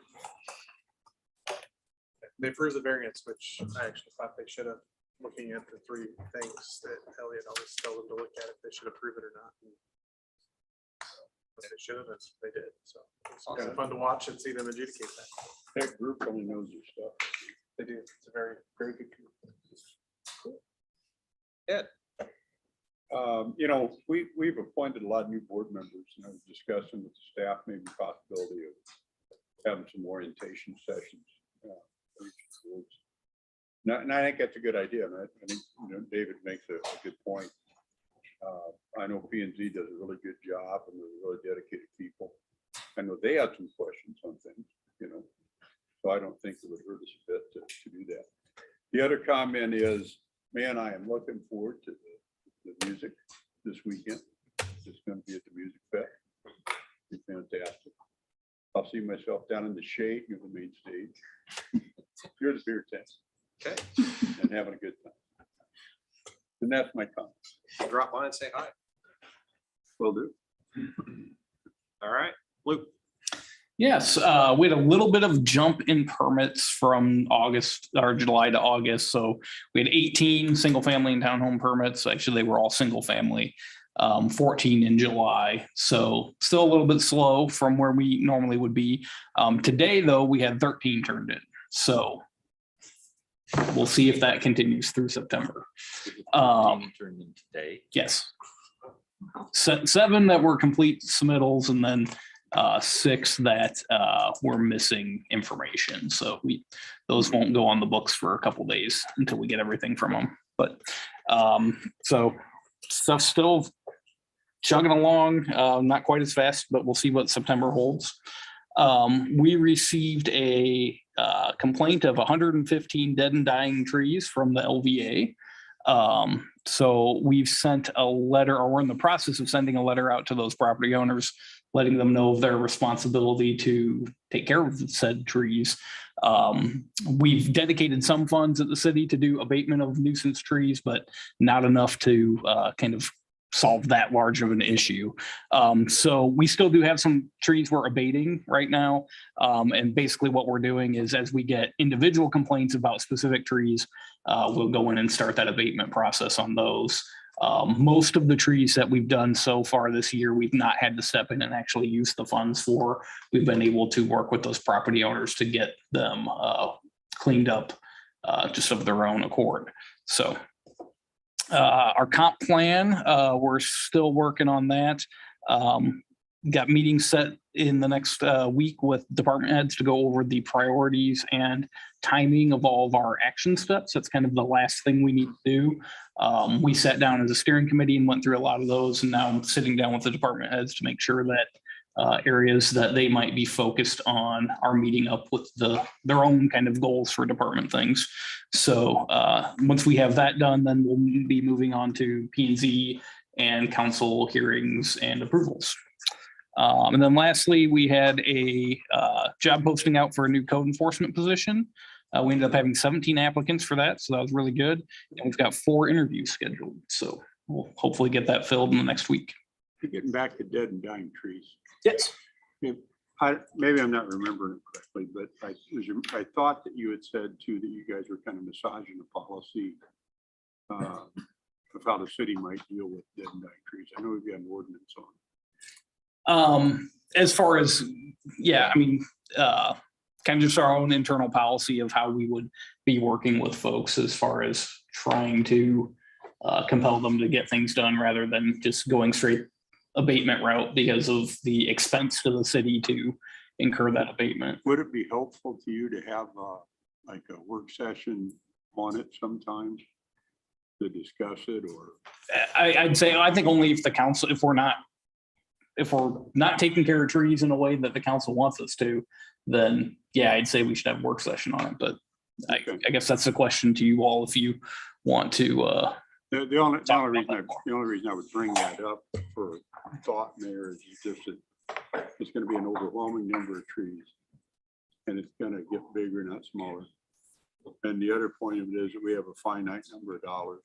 L: They approved the variance, which I actually thought they should have, looking at the 3 things that Elliot always told them to look at, if they should approve it or not. They should have, and they did. So it's kind of fun to watch and see them adjudicate that.
I: That group only knows their stuff.
L: They do. It's a very, very good group.
B: Ed.
I: You know, we've appointed a lot of new board members, and I was discussing with the staff, maybe possibility of having some orientation sessions. For each of the boards. And I think that's a good idea. And I think, you know, David makes a good point. I know P and Z does a really good job, and they're really dedicated people. I know they have some questions on things, you know, so I don't think it would hurt us a bit to do that. The other comment is, man, I am looking forward to the music this weekend. It's going to be at the Music Fest. Be fantastic. I'll see myself down in the shade near the main stage. You're the beer tent.
B: Okay.
I: And having a good time. And that's my comment.
B: Drop by and say hi.
I: Will do.
B: All right, Luke.
G: Yes, we had a little bit of jump in permits from August or July to August. So we had 18 single family and townhome permits. Actually, they were all single family, 14 in July. So still a little bit slow from where we normally would be. Today, though, we had 13 turned in. So we'll see if that continues through September.
J: Turned in today.
G: Yes. 7 that were complete submittals, and then 6 that were missing information. So those won't go on the books for a couple days until we get everything from them. But so stuff's still chugging along, not quite as fast, but we'll see what September holds. We received a complaint of 115 dead and dying trees from the LVA. So we've sent a letter, or we're in the process of sending a letter out to those property owners, letting them know of their responsibility to take care of the said trees. We've dedicated some funds at the city to do abatement of nuisance trees, but not enough to kind of solve that large of an issue. So we still do have some trees we're abating right now. And basically what we're doing is, as we get individual complaints about specific trees, we'll go in and start that abatement process on those. Most of the trees that we've done so far this year, we've not had to step in and actually use the funds for. We've been able to work with those property owners to get them cleaned up just of their own accord. So our comp plan, we're still working on that. Got meetings set in the next week with department heads to go over the priorities and timing of all of our action steps. That's kind of the last thing we need to do. We sat down as a steering committee and went through a lot of those, and now I'm sitting down with the department heads to make sure that areas that they might be focused on are meeting up with their own kind of goals for department things. So once we have that done, then we'll be moving on to P&Z and council hearings and approvals. And then lastly, we had a job posting out for a new code enforcement position. We ended up having 17 applicants for that, so that was really good. And we've got 4 interviews scheduled, so we'll hopefully get that filled in the next week.
I: You're getting back to dead and dying trees.
G: Yes.
I: Maybe I'm not remembering it correctly, but I thought that you had said too that you guys were kind of massaging the policy of how the city might deal with dead and dying trees. I know we've got an ordinance on.
G: As far as, yeah, I mean, kind of just our own internal policy of how we would be working with folks as far as trying to compel them to get things done rather than just going straight abatement route because of the expense to the city to incur that abatement.
I: Would it be helpful to you to have like a work session on it sometimes? to discuss it or?
G: I'd say, I think only if the council, if we're not taking care of trees in a way that the council wants us to, then yeah, I'd say we should have a work session on it, but I guess that's a question to you all if you want to.
I: The only reason I would bring that up for thought, Mayor, is just that it's gonna be an overwhelming number of trees. And it's gonna get bigger, not smaller. And the other point of it is that we have a finite number of dollars.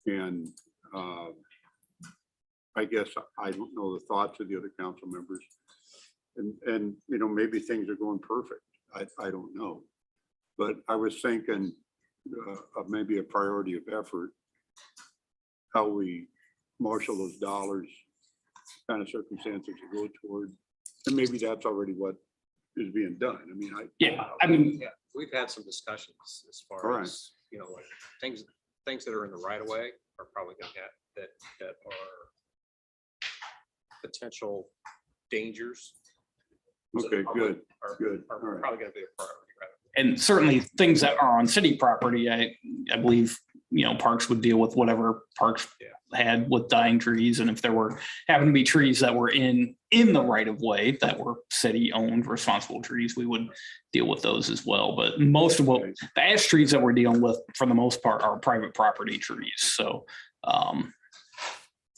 I: And I guess I don't know the thoughts of the other council members. And you know, maybe things are going perfect. I don't know. But I was thinking of maybe a priority of effort, how we marshal those dollars, kind of circumstances to go toward. And maybe that's already what is being done. I mean,
B: Yeah, we've had some discussions as
I: All
B: far
I: right.
B: as, you know, like things that are in the right of way are probably gonna get that are potential dangers.
I: Okay, good, good.
B: Are
I: All right.
B: probably gonna be a priority, right?
G: And certainly things that are on city property, I believe, you know, parks would deal with whatever parks had with dying trees. And if there were happen to be trees that were in the right of way that were city owned responsible trees, we would deal with those as well. But most of what the ash trees that we're dealing with for the most part are private property trees. So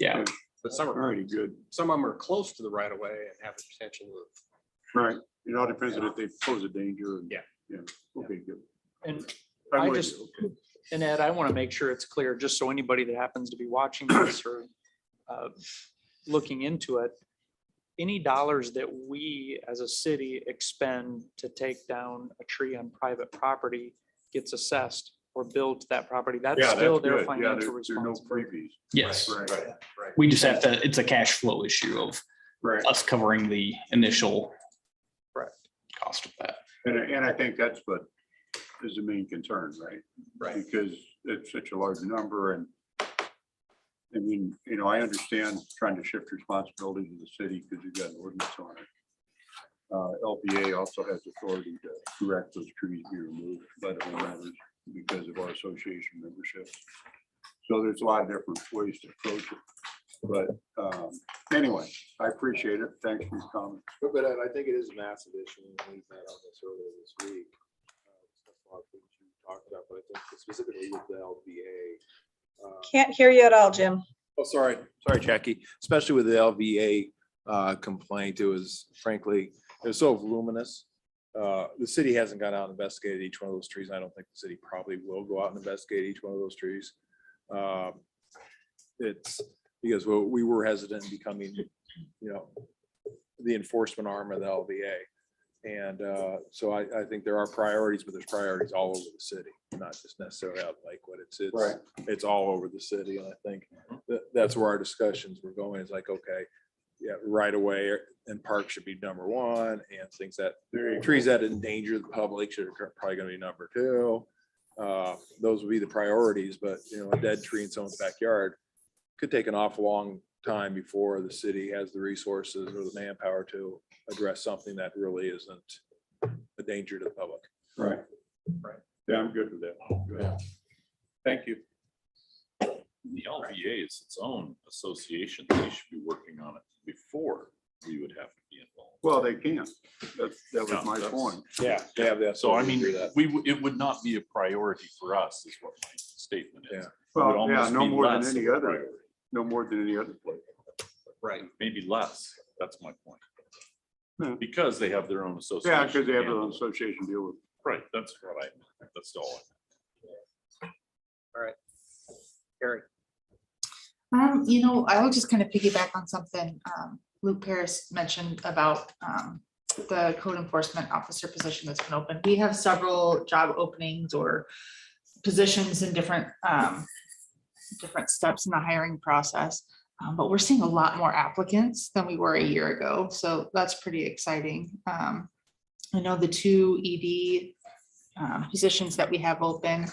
G: yeah.
B: But some are
I: Alrighty, good.
B: Some of them are close to the right of way and have the potential of.
I: Right. You know, it depends on if they pose a danger. And,
B: Yeah.
I: Yeah. Okay, good.
E: And
I: I'm
E: I
I: with
E: just,
I: you, okay.
E: and Ed, I want to make sure it's clear, just so anybody that happens to be watching this or looking into it, any dollars that we as a city expend to take down a tree on private property gets assessed or billed to that property. That's
I: Yeah,
E: still
I: that's
E: their
I: good. Yeah,
E: financial
I: there are no
E: responsibility.
I: freebies.
G: Yes.
I: Right.
G: We just have to, it's a cash flow issue of
I: Right.
G: us covering the initial cost of that.
I: And I think that's what is the main concern, right?
B: Right.
I: Because it's such a large number and I mean, you know, I understand trying to shift responsibility to the city because you've got an ordinance on it. LPA also has authority to direct those trees be removed by the homeowners because of our association memberships. So there's a lot of different ways to approach it. But anyway, I appreciate it. Thanks for your comments.
L: But I think it is a massive issue. And we met on this earlier this week. A lot of things you talked about, but I think specifically with the LVA.
A: Can't hear you at all, Jim.
L: Oh, sorry, Jackie. Especially with the LVA complaint, it was frankly, it was so voluminous. The city hasn't gone out and investigated each one of those trees. I don't think the city probably will go out and investigate each one of those trees. It's because we were hesitant in becoming, you know, the enforcement arm of the LVA. And so I think there are priorities, but there's priorities all over the city, not just necessarily out in Lakewood. It's all over the city. And I think that's where our discussions were going. It's like, okay, yeah, right away and parks should be number one, and things that trees that endanger the public should probably going to be number two. Those would be the priorities, but you know, a dead tree in someone's backyard could take an awful long time before the city has the resources or the manpower to address something that really isn't a danger to the public.
I: Right. Yeah, I'm good with that. Good. Thank you.
J: The LVA is its own association. They should be working on it before we would have to be involved.
I: Well, they can. That was my point.
L: Yeah, they have that.
J: So I mean, it would not be a priority for us is what my statement is.
L: Yeah.
I: Well,
J: It would
I: yeah,
J: almost
I: no
J: be
I: more
J: less
I: than any
J: of a
I: other,
J: priority.
I: no more than any other place.
B: Right.
J: Maybe less. That's my point.
I: Yeah.
J: Because they have their own association.
I: Yeah, because they have their own
J: handle it.
I: association deal with.
J: Right, that's what that's all.
B: All right. Carrie.
O: You know, I will just kind of piggyback on something Luke Paris mentioned about the code enforcement officer position that's been open. We have several job openings or positions in different steps in the hiring process, but we're seeing a lot more applicants than we were a year ago. So that's pretty exciting. I know the two ED positions that we have open,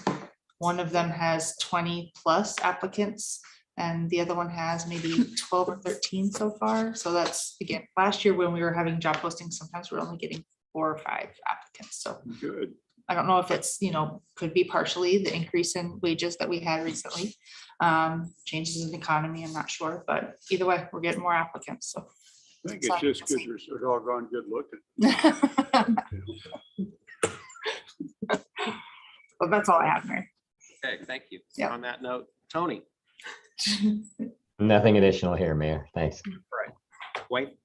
O: one of them has 20 plus applicants and the other one has maybe 12 or 13 so far. So that's, again, last year when we were having job postings, sometimes we're only getting 4 or 5 applicants. So
I: Good.
O: I don't know if it's, could be partially the increase in wages that we had recently. Changes in the economy, I'm not sure, but either way, we're getting more applicants, so.
I: I think it's just because they're so doggone good looking.
O: Well, that's all I have, Mary.
B: Okay, thank you.
O: Yeah.
B: On that note, Tony,
P: Nothing additional here, Mayor. Thanks.
B: Wayne,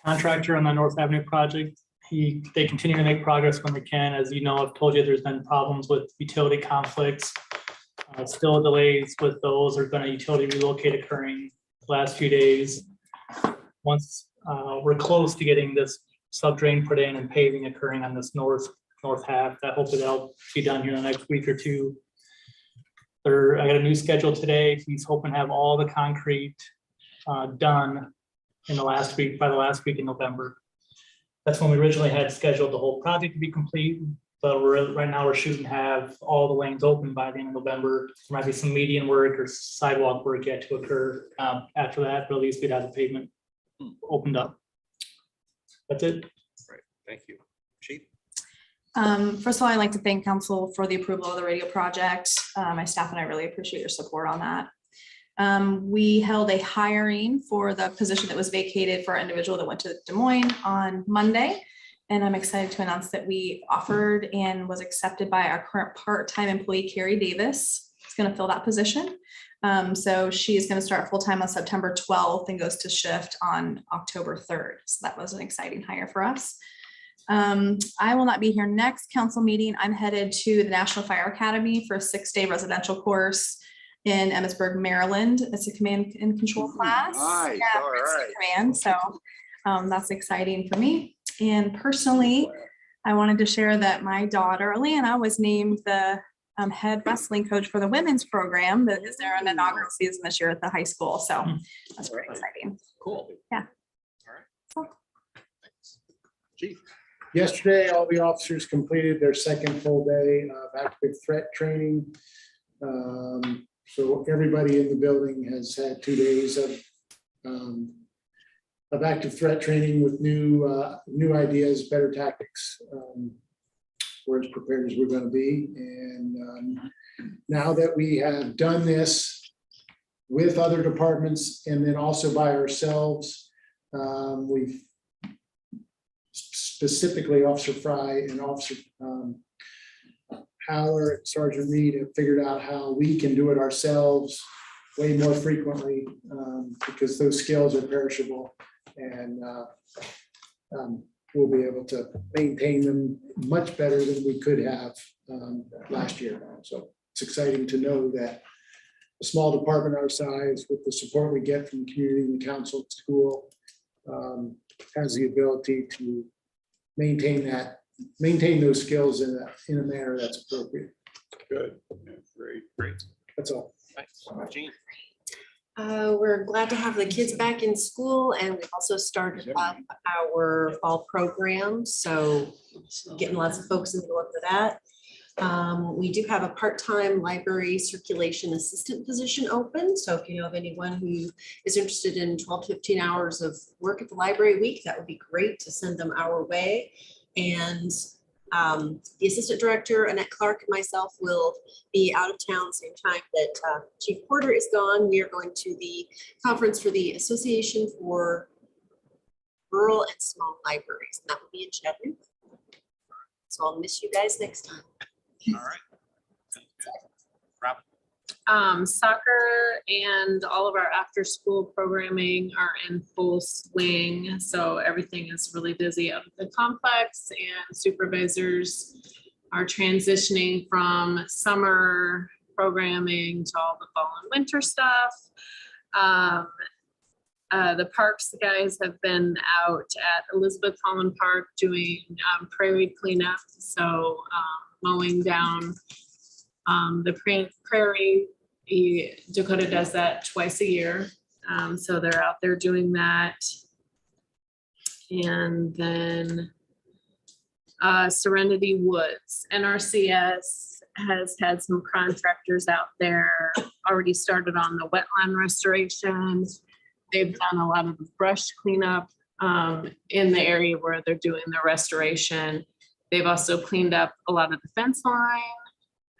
H: Contractor on the North Avenue project, they continue to make progress when they can. As you know, I've told you there's been problems with utility conflicts. Still delays with those. There's been a utility relocate occurring the last few days. Once we're close to getting this sub drain put in and paving occurring on this north half, that hopefully that'll be done here in the next week or two. I got a new schedule today. He's hoping to have all the concrete done by the last week in November. That's when we originally had scheduled the whole project to be complete, but right now we're shooting to have all the lanes open by the end of November. There might be some median work or sidewalk work yet to occur after that, but at least we'd have the pavement opened up. That's it.
B: great, thank you. Chief?
K: First of all, I'd like to thank council for the approval of the radio project. My staff and I really appreciate your support on that. We held a hiring for the position that was vacated for our individual that went to Des Moines on Monday. And I'm excited to announce that we offered and was accepted by our current part-time employee, Carrie Davis. It's going to fill that position. So she is going to start full-time on September 12th and goes to shift on October 3rd. So that was an exciting hire for us. I will not be here next council meeting. I'm headed to the National Fire Academy for a 6-day residential course in Emmitsburg, Maryland. It's a command and control class.
I: Nice,
K: Yeah,
I: all
K: it's
I: right.
K: command, so that's exciting for me. And personally, I wanted to share that my daughter, Alana, was named the head wrestling coach for the women's program that is there in the inaugural season this year at the high school. So that's pretty exciting.
B: Cool.
K: Yeah.
B: All right. Thanks. Chief?
M: Yesterday, all the officers completed their second full day of active threat training. So everybody in the building has had 2 days of active threat training with new ideas, better tactics. We're as prepared as we're going to be. And now that we have done this with other departments and then also by ourselves, we've specifically Officer Fry and Officer Haller and Sergeant Reed have figured out how we can do it ourselves way more frequently because those skills are perishable, and we'll be able to maintain them much better than we could have last year. So it's exciting to know that a small department our size, with the support we get from the community and the council at school, has the ability to maintain those skills in a manner that's appropriate.
I: Good, yeah, great.
M: That's all.
B: Thanks. Jean?
Q: We're glad to have the kids back in school, and we've also started up our fall program. So getting lots of folks in the door for that. We do have a part-time library circulation assistant position open. So if you know of anyone who is interested in 12 to 15 hours of work at the library a week, that would be great to send them our way. And the assistant director, Annette Clark, and myself will be out of town same time that Chief Porter is gone. We are going to the conference for the Association for Rural and Small Libraries, and that will be in Chattanooga. So I'll miss you guys next time.
B: All right. Rob?
C: Soccer and all of our after-school programming are in full swing, so everything is really busy up at the complex, and supervisors are transitioning from summer programming to all the fall and winter stuff. The parks guys have been out at Elizabeth Holland Park doing prairie cleanup, so mowing down the prairie. Dakota does that twice a year. So they're out there doing that. And then Serenity Woods, NRCS has had some contractors out there already started on the wetland restoration. They've done a lot of the brush cleanup in the area where they're doing the restoration. They've also cleaned up a lot of the fence line.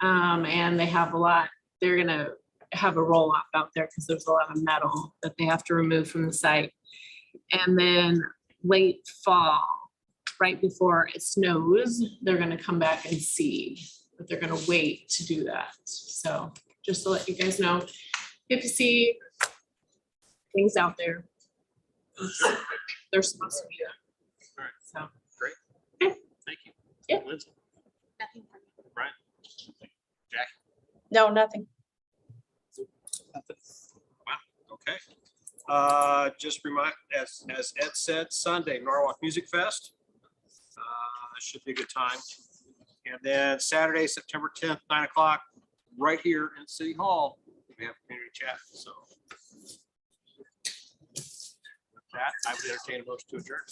C: And they have they're gonna have a roll off out there because there's a lot of metal that they have to remove from the site. And then late fall, right before it snows, they're gonna come back and seed, but they're gonna wait to do that. So just to let you guys know, if you see things out there, they're supposed to be there. So.
B: Great.
C: Okay.
B: Thank you.
C: Yeah.
B: Lindsay. Brian. Jackie.
A: No, nothing.
B: Okay. Just remind, as Ed said, Sunday, Norwalk Music Fest. Should be a good time. And then Saturday, September 10th, 9 o'clock, right here in City Hall, we have community chat. So with that, I would entertain a motion to adjourn.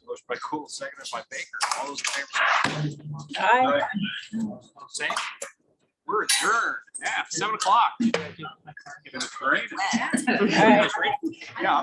B: Motion by Cool, seconded by Baker. All those in favor?
A: Aye.
B: Same. We're adjourned at 7 o'clock.
I: Great.
A: All right.
B: Yeah.